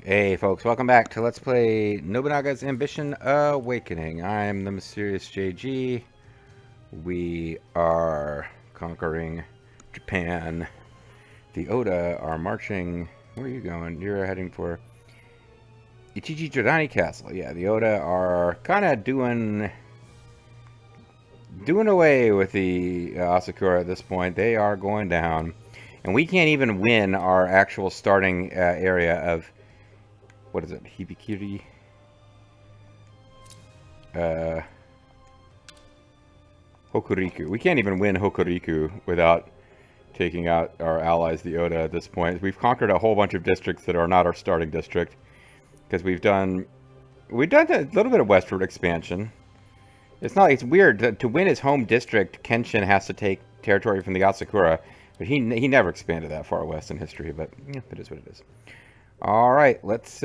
Hey folks, welcome back to Let's Play Nobunaga's Ambition Awakening. I'm the mysterious JG. We are conquering Japan. The Oda are marching. Where are you going? You're heading for Ichichi Jodani Castle. Yeah, the Oda are kind of doing away with the Asakura at this point. They are going down. And we can't even win our actual starting area of, what is it, Hibikiri? Uh, Hokuriku. We can't even win Hokuriku without taking out our allies, the Oda, at this point. We've conquered a whole bunch of districts that are not our starting district because we've done a little bit of westward expansion. It's weird to win his home district. Kenshin has to take territory from the Asakura, but he never expanded that far west in history. But yeah, it is what it is. All right, let's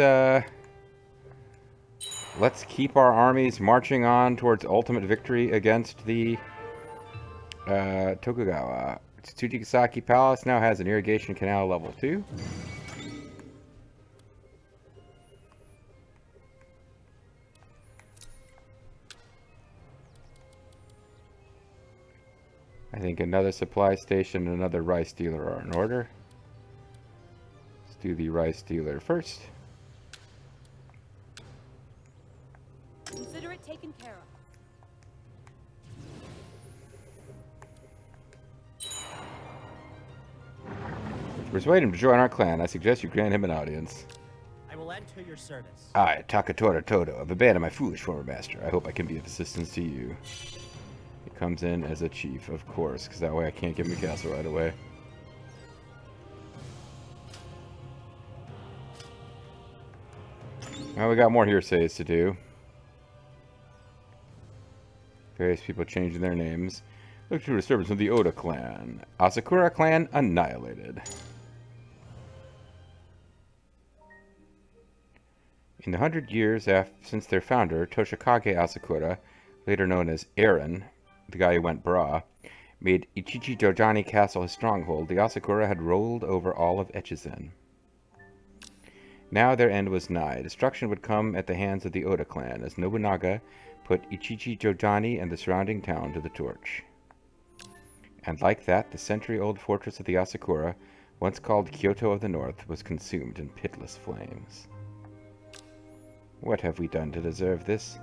keep our armies marching on towards ultimate victory against the Tokugawa. Tsujigasaki Palace now has an irrigation canal level 2. I think another supply station and another rice dealer are in order. Let's do the rice dealer first. Consider it taken care To persuade him to join our clan, I suggest you grant him an audience. I will enter your service. I, Takatora Todo, have abandoned my foolish former master. I hope I can be of assistance to you. He comes in as a chief, of course, because that way I can't give him a castle right away. Well, we got more hearsays to do. Various people changing their names. Look to disturbance of the Oda clan. Asakura clan annihilated. In the 100 years since their founder, Toshikage Asakura, later known as Aaron, the guy who went bra, made Ichichi Dojani Castle his stronghold, the Asakura had rolled over all of Echizen. Now their end was nigh. Destruction would come at the hands of the Oda clan, as Nobunaga put Ichichi Jojani and the surrounding town to the torch. And like that, the century-old fortress of the Asakura, once called Kyoto of the North, was consumed in pitiless flames. What have we done to deserve this?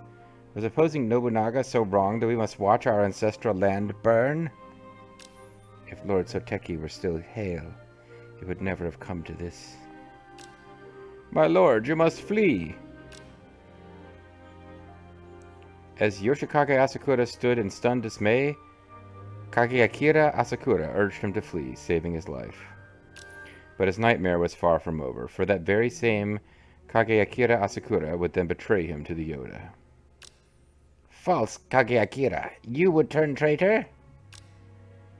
Was opposing Nobunaga so wrong that we must watch our ancestral land burn? If Lord Soteki were still hale, it would never have come to this. My lord, you must flee! As Yoshikage Asakura stood in stunned dismay, Kageakira Asakura urged him to flee, saving his life. But his nightmare was far from over, for that very same Kageakira Asakura would then betray him to the Oda. False Kageakira, you would turn traitor?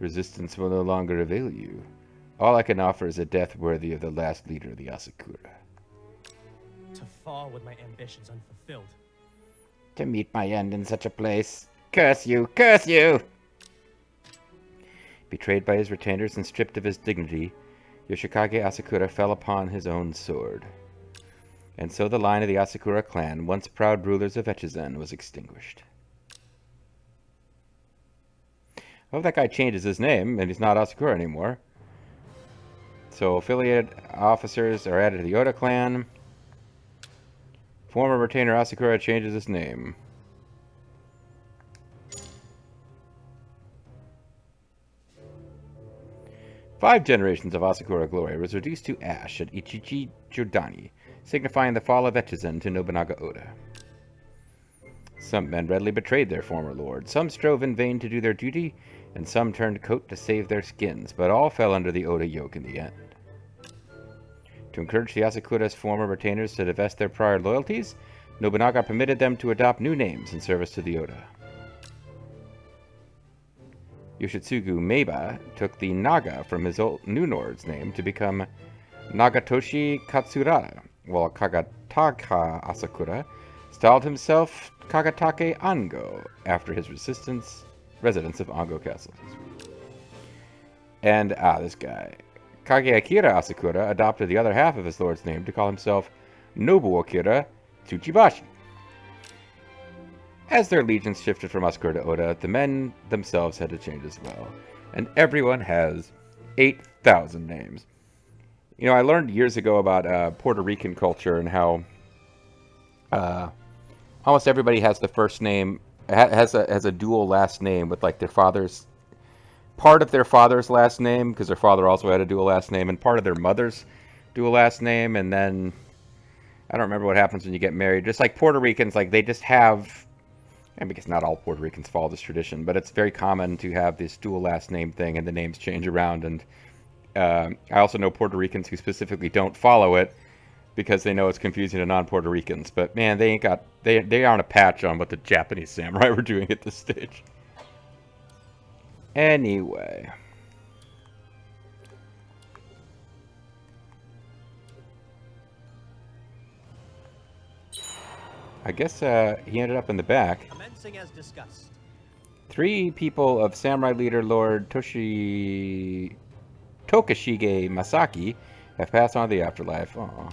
Resistance will no longer avail you. All I can offer is a death worthy of the last leader of the Asakura. To fall with my ambitions unfulfilled. To meet my end in such a place. Curse you! Curse you! Betrayed by his retainers and stripped of his dignity, Yoshikage Asakura fell upon his own sword. And so the line of the Asakura clan, once proud rulers of Echizen, was extinguished. I hope that guy changes his name, and he's not Asakura anymore. So affiliated officers are added to the Oda clan. Former retainer Asakura changes his name. Five generations of Asakura glory was reduced to ash at Ichichi Jodani, signifying the fall of Echizen to Nobunaga Oda. Some men readily betrayed their former lord, some strove in vain to do their duty, and some turned coat to save their skins, but all fell under the Oda yoke in the end. To encourage the Asakura's former retainers to divest their prior loyalties, Nobunaga permitted them to adopt new names in service to the Oda. Yoshitsugu Meiba took the Naga from his old new lord's name to become Nagatoshi Katsurara, while Kagataka Asakura styled himself Kagatake Ango after his residence of Ango Castle. And, this guy. Kageakira Asakura adopted the other half of his lord's name to call himself Nobuakira Tsuchibashi. As their allegiance shifted from Asakura to Oda, the men themselves had to change as well. And everyone has 8,000 names. You know, I learned years ago about Puerto Rican culture and how almost everybody has the first name, has a dual last name with like their father's, part of their father's last name, because their father also had a dual last name, and part of their mother's dual last name, and then I don't remember what happens when you get married. Just like Puerto Ricans, like they just have, and because not all Puerto Ricans follow this tradition, but it's very common to have this dual last name thing, and the names change around. And I also know Puerto Ricans who specifically don't follow it because they know it's confusing to non-Puerto Ricans. But man, they aren't a patch on what the Japanese samurai were doing at this stage. Anyway. I guess he ended up in the back. Commencing as discussed. 3 people of samurai leader Lord Tokashige Masaki have passed on to the afterlife. Aww.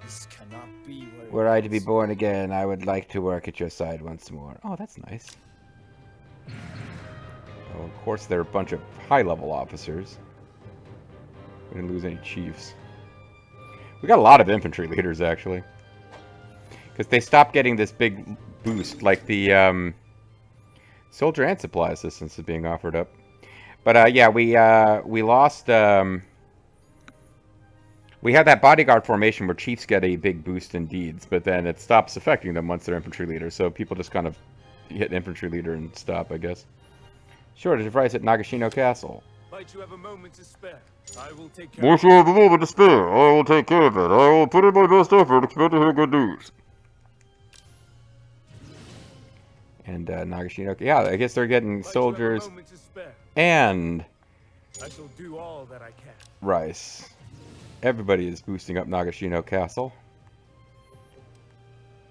This cannot be Were I to be born again, I would like to work at your side once more. Oh, that's nice. Oh, of course, they're a bunch of high-level officers. We didn't lose any chiefs. We got a lot of infantry leaders, actually. Because they stopped getting this big boost, like the soldier and supply assistance is being offered up. But yeah, we lost. We have that bodyguard formation where chiefs get a big boost in deeds, but then it stops affecting them once they're infantry leaders. So people just kind of hit an infantry leader and stop, I guess. Shortage of rice at Nagashino Castle. Might you have a moment to spare? I will take care Once you have a moment to spare, I will take care of it. I will put in my best effort, expect to hear good news. And Nagashino, yeah, I guess they're getting soldiers and I shall do all that I can. rice. Everybody is boosting up Nagashino Castle,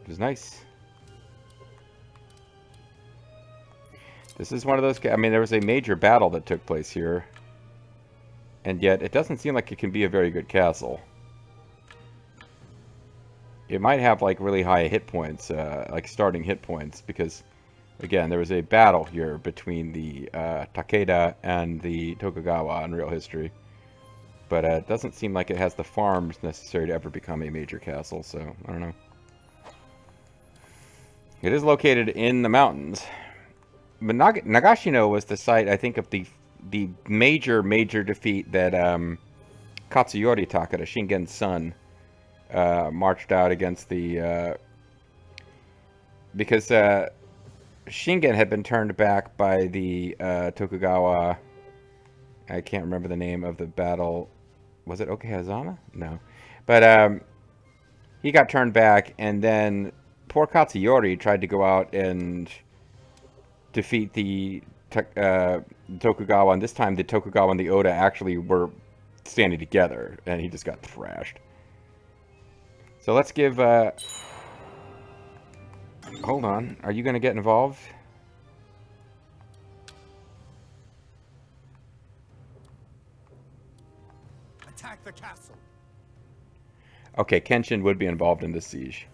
which is nice. This is one of those, I mean, there was a major battle that took place here, and yet it doesn't seem like it can be a very good castle. It might have like really high hit points, like starting hit points, because again, there was a battle here between the Takeda and the Tokugawa in real history. But it doesn't seem like it has the farms necessary to ever become a major castle, so I don't know. It is located in the mountains. But Nagashino was the site, I think, of the major defeat that Katsuyori Takeda, Shingen's son, marched out against the... because Shingen had been turned back by the Tokugawa... I can't remember the name of the battle. Was it Okehazama? No. But he got turned back, and then poor Katsuyori tried to go out and defeat the Tokugawa, and this time the Tokugawa and the Oda actually were standing together, and he just got thrashed. So let's give... Hold on. Are you going to get involved? Attack the castle. Okay, Kenshin would be involved in this siege.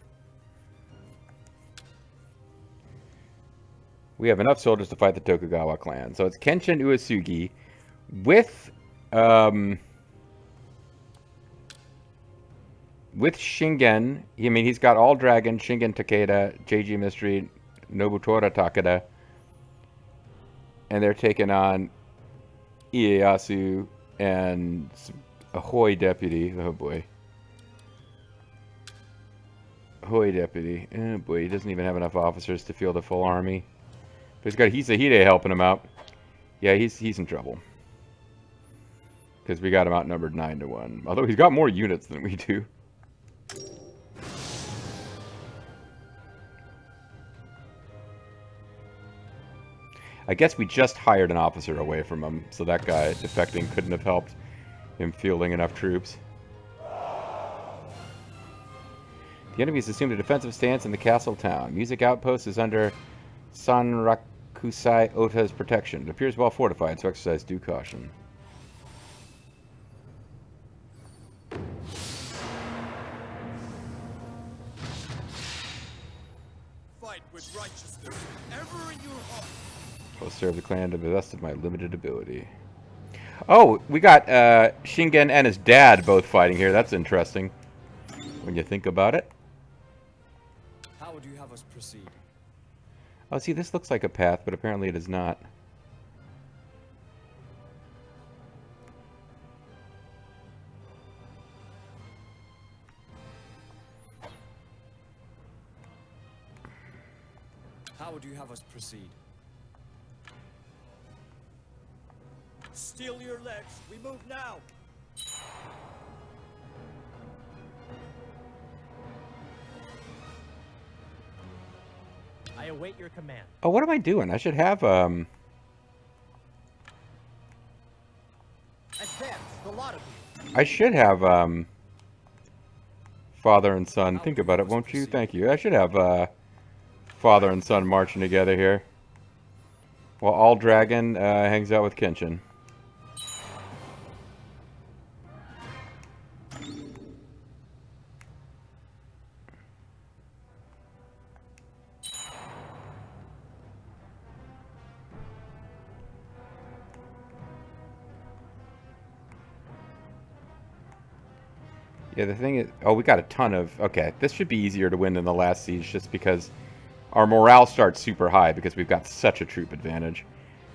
We have enough soldiers to fight the Tokugawa clan. So it's Kenshin Uesugi with Shingen. I mean, he's got all dragon, Shingen Takeda, JG Mystery, Nobutora Takeda. And they're taking on Ieyasu and Ahoy Deputy. Oh boy. Ahoy Deputy. Oh boy, he doesn't even have enough officers to field a full army. But he's got Hisahide helping him out. Yeah, he's in trouble. Because we got him outnumbered 9-1. Although he's got more units than we do. I guess we just hired an officer away from him, so that guy defecting couldn't have helped him fielding enough troops. The enemy has assumed a defensive stance in the castle town. Music outpost is under Sanrakusai Ota's protection. It appears well fortified, so exercise due caution. fight with righteousness ever in your heart. I'll serve the clan to the best of my limited ability. Oh, we got Shingen and his dad both fighting here. That's interesting when you think about it. How would you have us proceed? Oh, see, this looks like a path, but apparently it is not. How would you have us proceed? Steel your legs. We move now. I await your command. Oh, what am I doing? I should have, Advance, the lot of you. I should have, father and son. Think about it, won't you? Thank you. I should have, father and son marching together here. While All Dragon, hangs out with Kenshin. Yeah, the thing is... Oh, we got a ton of... Okay, this should be easier to win than the last siege just because our morale starts super high because we've got such a troop advantage.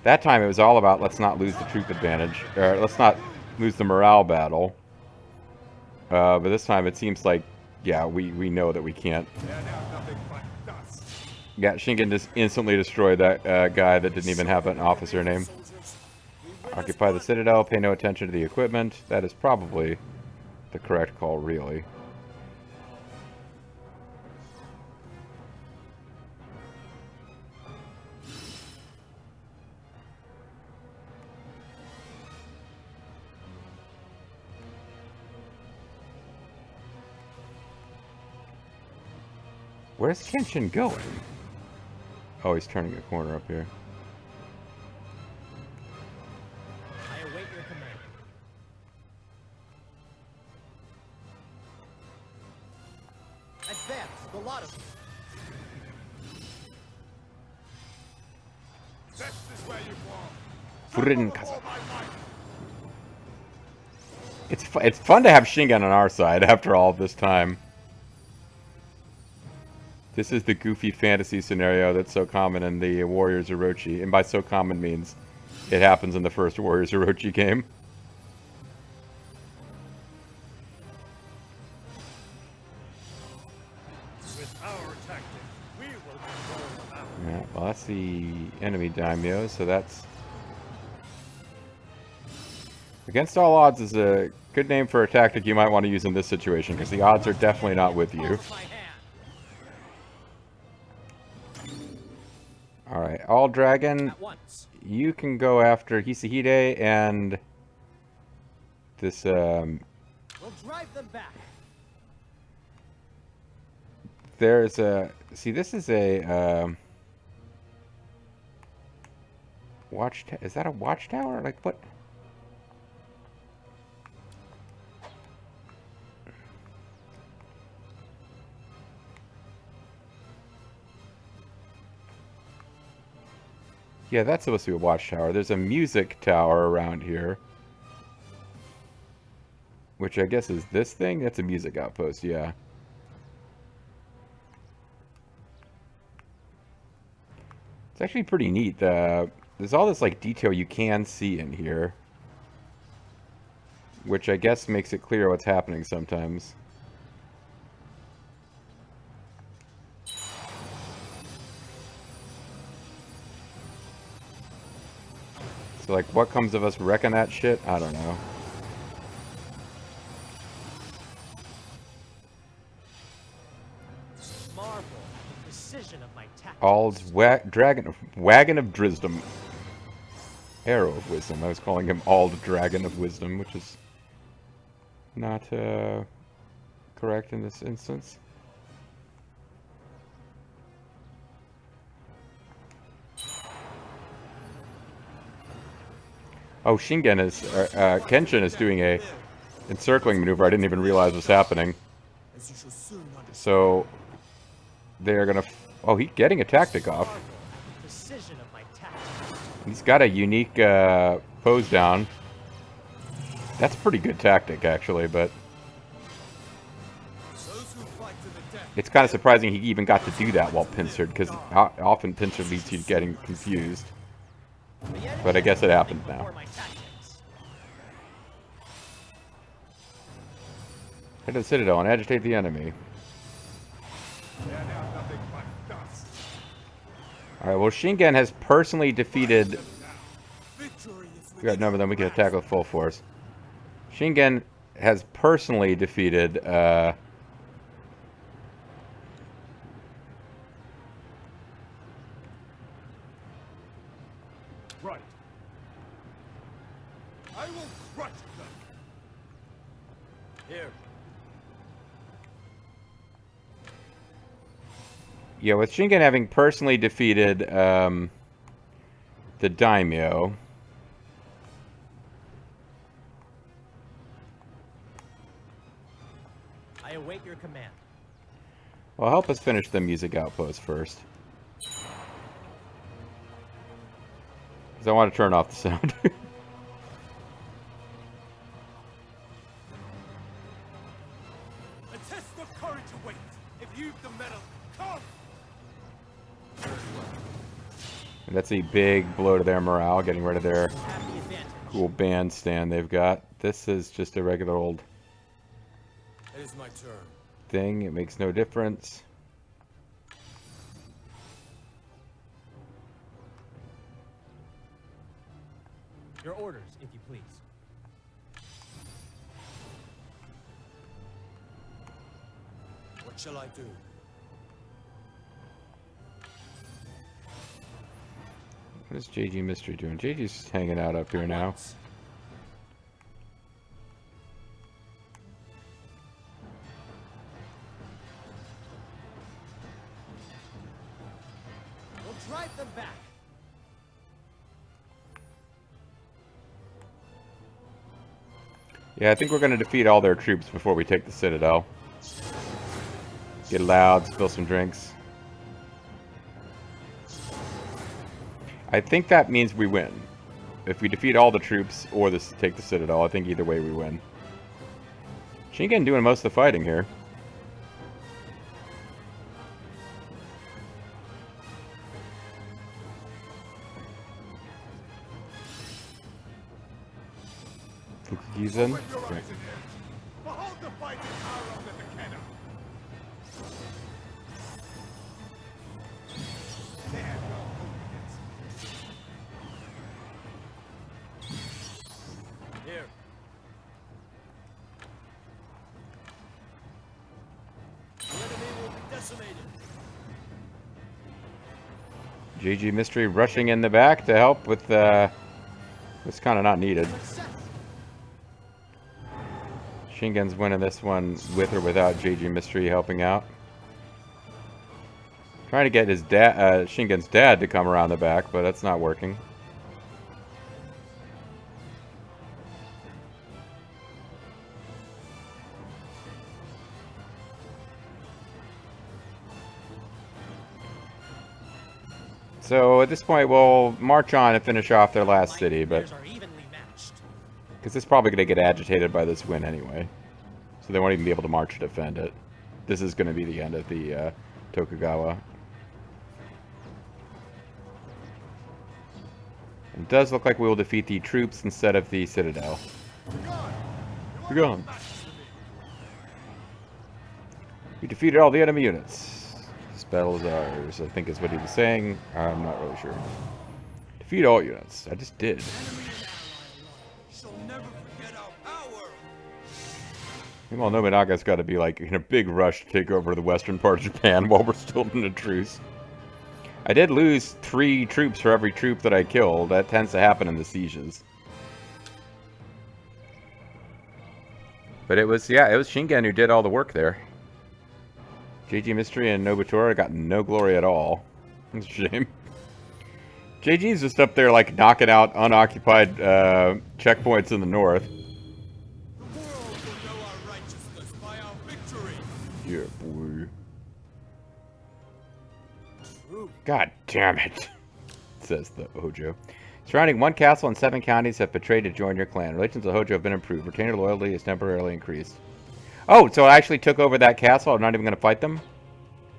That time it was all about let's not lose the troop advantage. Or let's not lose the morale battle. But this time it seems like, yeah, we know that we can't. They're now nothing but dust. Yeah, Shingen just instantly destroyed that guy that didn't even have an officer name. Occupy the citadel, pay no attention to the equipment. That is probably the correct call, really. Where's Kenshin going? Oh, he's turning a corner up here. I await your command. Advance, the lot of you. This is where you belong. Furin Kasa. It's fun to have Shingen on our side after all this time. This is the goofy fantasy scenario that's so common in the Warriors Orochi. And by so common means it happens in the first Warriors Orochi game. With our tactics, we will control the battle. Yeah, well, that's the enemy daimyo, so that's... Against all odds is a good name for a tactic you might want to use in this situation, because the odds are definitely not with you. My hand. Alright, All Dragon, At once. you can go after Hisahide and this, We'll drive them back. there's a... See, this is a, is that a watchtower? Like, what? Yeah, that's supposed to be a watchtower. There's a music tower around here. Which I guess is this thing? That's a music outpost, yeah. It's actually pretty neat. There's all this like detail you can see in here. Which I guess makes it clear what's happening sometimes. So like what comes of us wrecking that shit? I don't know. Marvel at the precision of my tactics. Ald's Wagon of Drisdom. Arrow of Wisdom. I was calling him Ald Dragon of Wisdom, which is not correct in this instance. Oh, Shingen is, Kenshin is doing a encircling maneuver I didn't even realize was happening. As you shall soon understand. So, they're gonna Oh, he's getting a tactic off. Marvel at the precision of my tactics. He's got a unique pose down. That's a pretty good tactic, actually, but Those who fight to the death. it's kind of surprising he even got to do that while pincered, because often pincered leads you to getting confused. The enemy But I guess it is happened nothing now. before my tactics. Head to the Citadel and agitate the enemy. They are now nothing but dust. Alright, well, Shingen has personally defeated... Victory is We got number, then we can attack with full force. Shingen has personally defeated, right. I will crush them. Here. yeah, with Shingen having personally defeated, the Daimyo. I await your command. Well, help us finish the music outpost first. Because I want to turn off the sound. A test of courage awaits. If you've the metal, come. And that's a big blow to their morale, getting rid of their Have the advantage. cool bandstand they've got. This is just a regular old It is my turn. thing. It makes no difference. Your orders, if you please. What shall I do? What is JG Mystery doing? JG's just hanging out up here now. Once. We'll drive them back. Yeah, I think we're going to defeat all their troops before we take the Citadel. Get loud, spill some drinks. I think that means we win. If we defeat all the troops or take the Citadel, I think either way we win. Shingen doing most of the fighting here. Fukugizen. Open your eyes and ears. Behold the fighting power of the Takeda. They have no hope against me. Here. The enemy will be decimated. JG Mystery rushing in the back to help with it's kind of not needed. Shingen's winning this one with or without JG Mystery helping out. Trying to get his dad, Shingen's dad, to come around the back, but that's not working. So at this point, we'll march on and finish off their last My city, but engineers are evenly matched. because it's probably going to get agitated by this win anyway, so they won't even be able to march to defend it. This is going to be the end of the Tokugawa. It does look like we will defeat the troops instead of the Citadel. Be gone. We defeated all the enemy units. This battle is ours, I think is what he was saying. I'm not really sure. Defeat all units. I just did. Shall never forget our power. Meanwhile, Nobunaga's got to be like in a big rush to take over the western part of Japan while we're still in a truce. I did lose 3 troops for every troop that I killed. That tends to happen in the sieges. But it was, yeah, it was Shingen who did all the work there. JG Mystery and Nobutora got no glory at all. It's a shame. JG's just up there like knocking out unoccupied checkpoints in the north. The world will know our righteousness by our victory. Yeah, boy. soon. God damn it, says the Hojo. Surrounding 1 castle and 7 counties have betrayed to join your clan. Relations with Hojo have been improved. Retainer loyalty is temporarily increased. Oh, so I actually took over that castle? I'm not even going to fight them?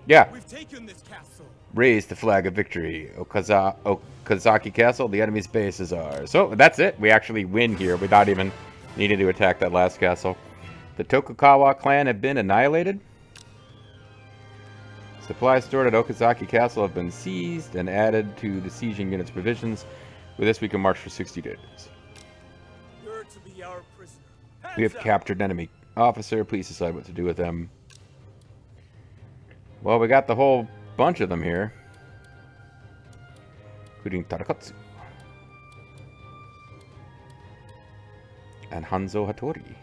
Yeah. We've taken this castle. Raise the flag of victory. Okazaki Castle, the enemy's base is ours. So, that's it. We actually win here without even needing to attack that last castle. The Tokugawa clan have been annihilated. Supplies stored at Okazaki Castle have been seized and added to the sieging unit's provisions. With this, we can march for 60 days. You're to be our prisoner. We have Hands up. captured an enemy officer. Please decide what to do with them. Well, we got the whole bunch of them here. Including Tarakatsu. And Hanzo Hattori.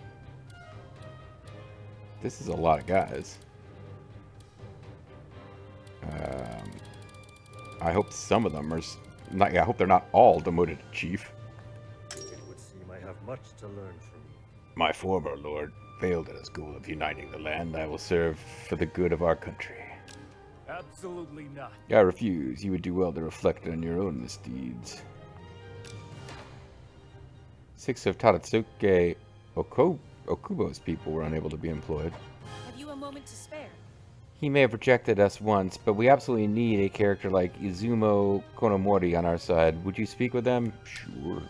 This is a lot of guys. I hope some of them are... Not, yeah, I hope they're not all demoted to chief. It would seem I have much to learn from you. My former lord failed in his goal of uniting the land. I will serve for the good of our country. Absolutely not. I refuse. You would do well to reflect on your own misdeeds. 6 of Tadatsuke Okubo's people were unable to be employed. Have you a moment to spare? He may have rejected us once, but we absolutely need a character like Izumo Konomori on our side. Would you speak with them? Sure.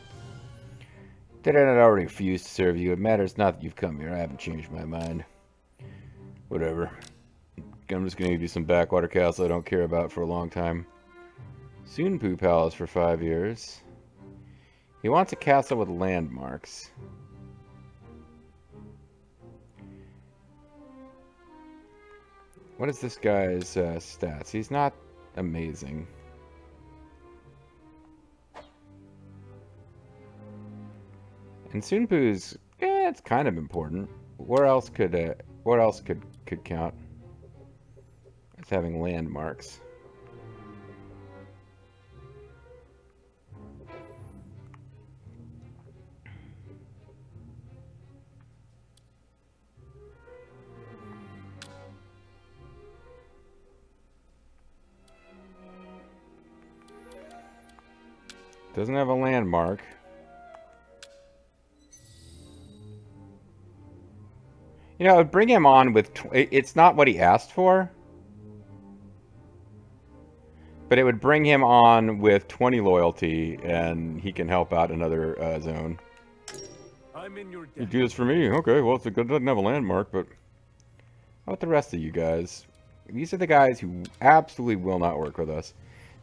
Did I not already refuse to serve you? It matters not that you've come here. I haven't changed my mind. Whatever. I'm just going to give you some backwater castle I don't care about for a long time. Sunpu Palace for 5 years. He wants a castle with landmarks. What is this guy's stats? He's not amazing. And Sunpu's, it's kind of important. Where else could count as having landmarks? Doesn't have a landmark. You know, bring him on with... It's not what he asked for. But it would bring him on with 20 loyalty, and he can help out another zone. I'm in your You debt. do this for me? Okay, well, it doesn't have a landmark, but... How about the rest of you guys? These are the guys who absolutely will not work with us.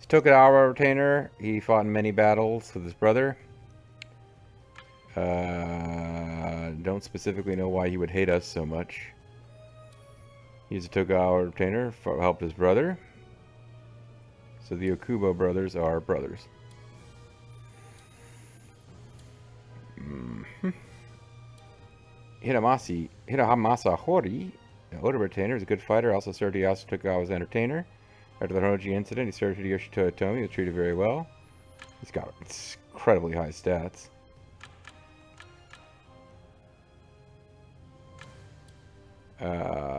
Tokugawa retainer. He fought in many battles with his brother. Don't specifically know why he would hate us so much. He's a Tokugawa retainer. Helped his brother. So the Okubo brothers are brothers. Hiramasa Hori, Oda retainer, is a good fighter. Also served Ieyasu Tokugawa's entertainer. After the Honoji incident, he served Hideyoshi Toyotomi. He was treated very well. He's got incredibly high stats.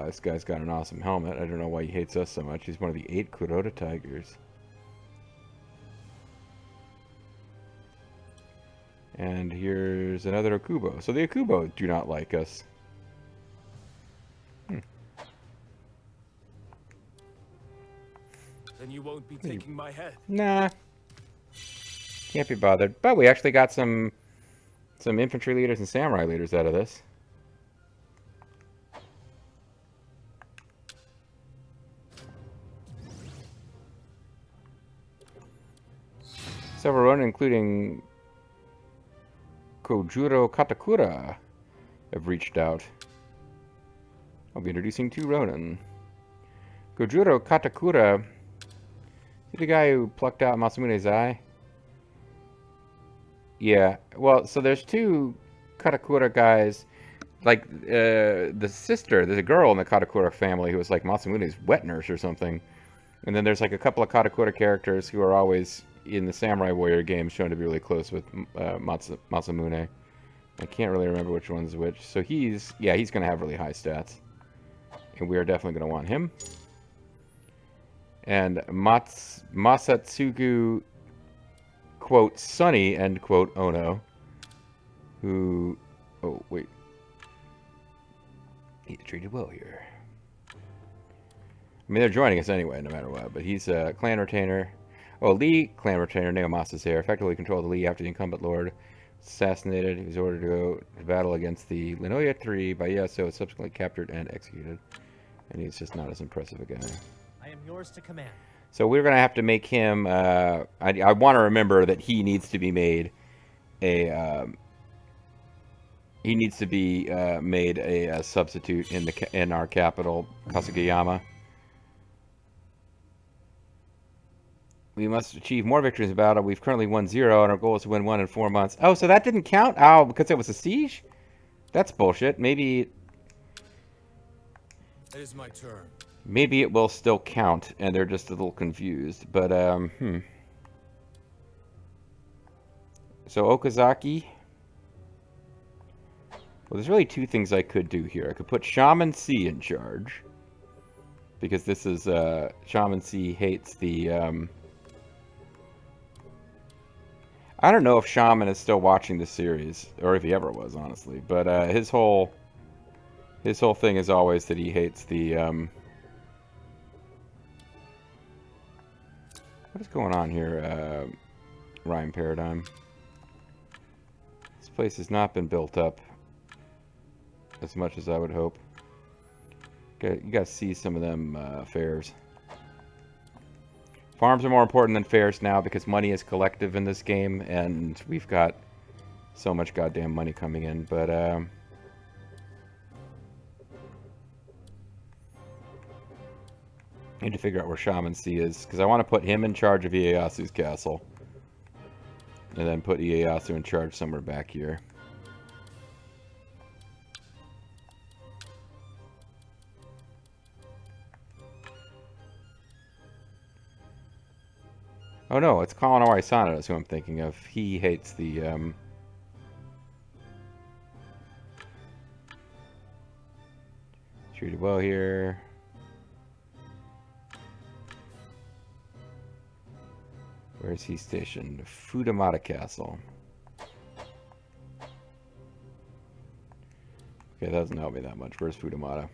This guy's got an awesome helmet. I don't know why he hates us so much. He's one of the 8 Kuroda Tigers. And here's another Okubo. So the Okubo do not like us. Then you won't be taking my head. Nah. Can't be bothered. But we actually got some infantry leaders and samurai leaders out of this. Several Ronin, including Kojuro Katakura, have reached out. I'll be introducing 2 Ronin. Kojuro Katakura, is he the guy who plucked out Masamune's eye? Yeah, well, so there's 2 Katakura guys. Like, the sister, there's a girl in the Katakura family who was like Masamune's wet nurse or something. And then there's like a couple of Katakura characters who are always in the Samurai Warrior games shown to be really close with Masamune. I can't really remember which one's which. So he's going to have really high stats. And we are definitely going to want him. And Masatsugu, quote, Sunny, end quote, Ono, who... Oh, wait. He's treated well here. I mean, they're joining us anyway, no matter what, but he's a clan retainer. Oh, Lee, clan retainer, Neomasa's heir, effectively controlled the Lee after the incumbent lord was assassinated. He was ordered to go to battle against the Linoya III by Ieyasu, subsequently captured and executed. And he's just not as impressive a guy. I am yours to command. So we're going to have to make him... I want to remember that he needs to be made a... he needs to be made a substitute in our capital, Kasugayama. We must achieve more victories in battle. We've currently won 0, and our goal is to win 1 in 4 months. Oh, so that didn't count? Oh, because it was a siege? That's bullshit. Maybe... It is my turn. Maybe it will still count, and they're just a little confused. But, So, Okazaki... Well, there's really 2 things I could do here. I could put Shaman C in charge. Because this is, Shaman C hates the, I don't know if Shaman is still watching the series, or if he ever was, honestly. But his whole thing is always that he hates the. What is going on here, Rhyme Paradigm? This place has not been built up as much as I would hope. Okay, you guys see some of them fairs. Farms are more important than fairs now because money is collective in this game, and we've got so much goddamn money coming in, but need to figure out where Shaman C is, because I want to put him in charge of Ieyasu's castle. And then put Ieyasu in charge somewhere back here. Oh no, it's Kawanori Sanada is who I'm thinking of. He hates the, treated well here. Where is he stationed? Fudamata Castle. Okay, that doesn't help me that much. Where's Fudamata?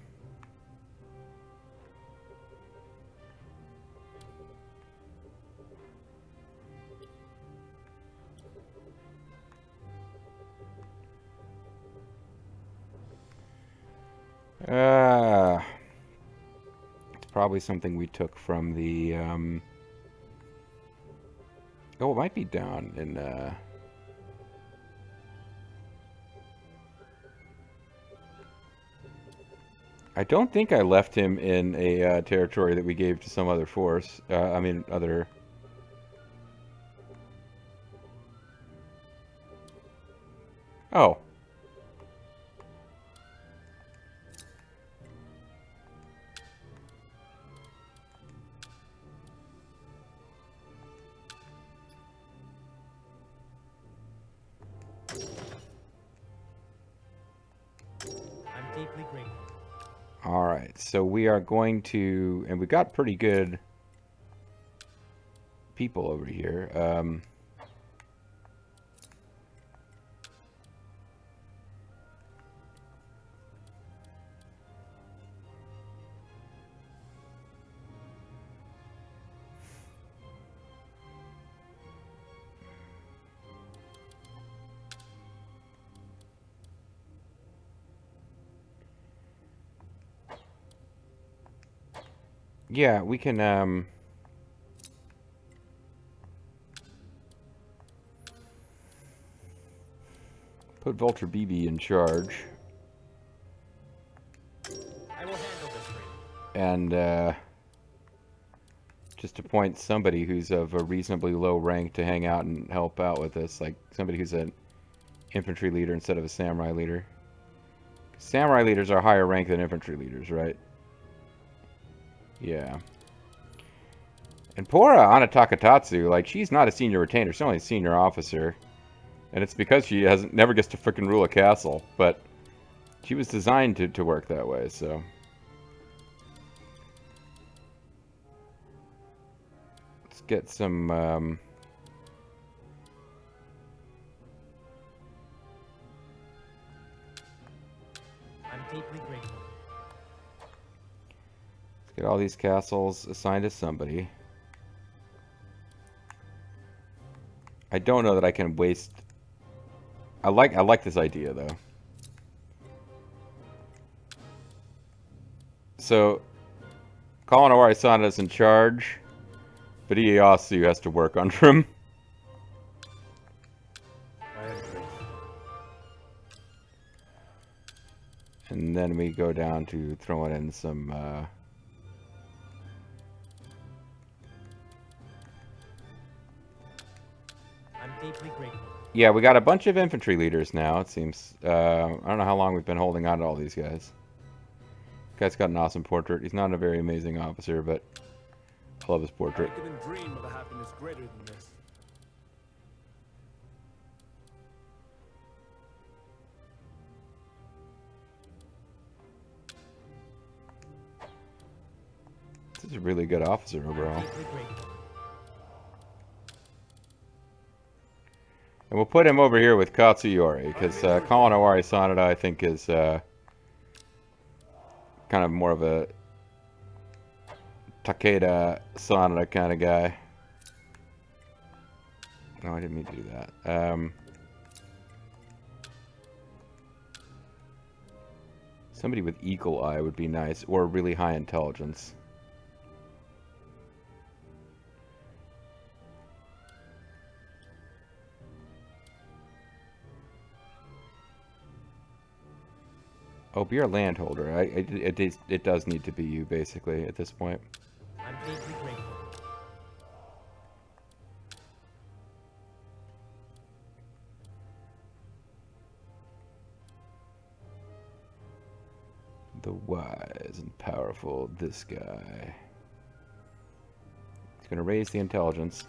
It's probably something we took from the, oh, it might be down in, I don't think I left him in a territory that we gave to some other force. I mean, other... Oh. I'm deeply grateful. Alright, so we are going to... And we got pretty good people over here. Yeah, we can, put Vulture BB in charge. I will handle this for you. And, just appoint somebody who's of a reasonably low rank to hang out and help out with this. Like, somebody who's an infantry leader instead of a samurai leader. Samurai leaders are higher rank than infantry leaders, right? Yeah. And poor Ana Takatatsu, like, she's not a senior retainer, she's only a senior officer. And it's because she never gets to frickin' rule a castle, but she was designed to work that way, so. get some... I'm deeply grateful. let's get all these castles assigned to somebody. I don't know that I can waste... I like this idea, though. So, Kalinawari Sanada's in charge, but Ieyasu has to work under him. I agree. And then we go down to throwing in some... I'm deeply grateful. Yeah, we got a bunch of infantry leaders now, it seems. I don't know how long we've been holding on to all these guys. Guy's got an awesome portrait. He's not a very amazing officer, but I love his I portrait. couldn't dream of a happiness greater than this. This is a really good officer I'm overall. deeply grateful. And we'll put him over here with Katsuyori, because Kalinawari Sanada, I think, is kind of more of a Takeda Sanada kind of guy. No, I didn't mean to do that. Somebody with eagle eye would be nice, or really high intelligence. Oh, be our landholder. It does need to be you, basically, at this point. I'm deeply grateful. The wise and powerful, this guy. He's gonna raise the intelligence.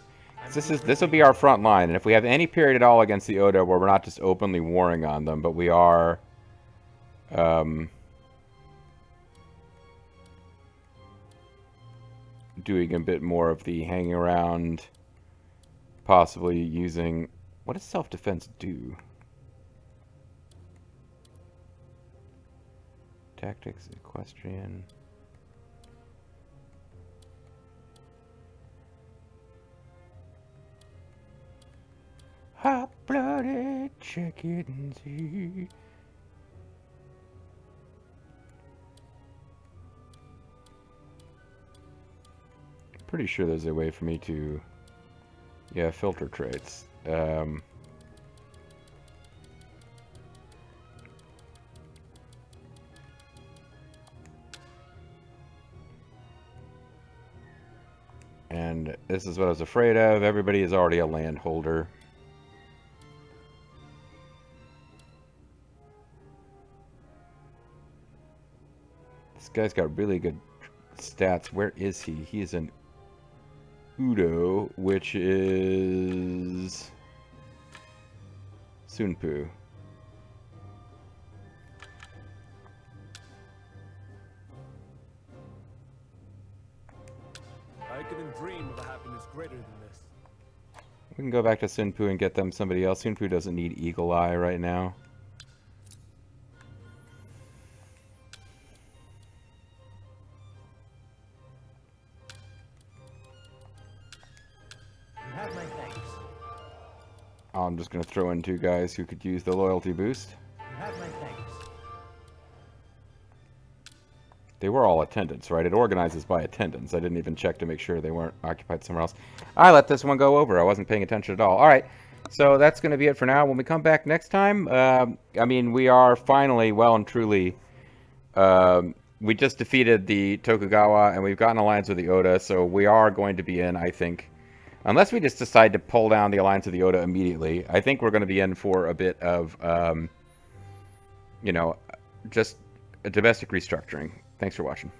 This will be our front line, and if we have any period at all against the Oda where we're not just openly warring on them, but we are doing a bit more of the hanging around, possibly using... What does self-defense do? Tactics, equestrian... Hot-blooded, check it and see. Pretty sure there's a way for me to, yeah, filter traits. And this is what I was afraid of. Everybody is already a landholder. This guy's got really good stats. Where is he? He's an Udo, which is Sunpu. I couldn't dream of a happiness greater than this. We can go back to Sunpu and get them somebody else. Sunpu doesn't need Eagle Eye right now. You have my thanks. I'm just going to throw in two guys who could use the loyalty boost. You have my thanks. They were all attendants, right? It organizes by attendance. I didn't even check to make sure they weren't occupied somewhere else. I let this one go over. I wasn't paying attention at all. All right, so that's going to be it for now. When we come back next time, I mean, we are finally, well and truly, we just defeated the Tokugawa, and we've gotten an alliance with the Oda, so we are going to be in, I think, unless we just decide to pull down the alliance with the Oda immediately, I think we're going to be in for a bit of, you know, just a domestic restructuring. Thanks for watching.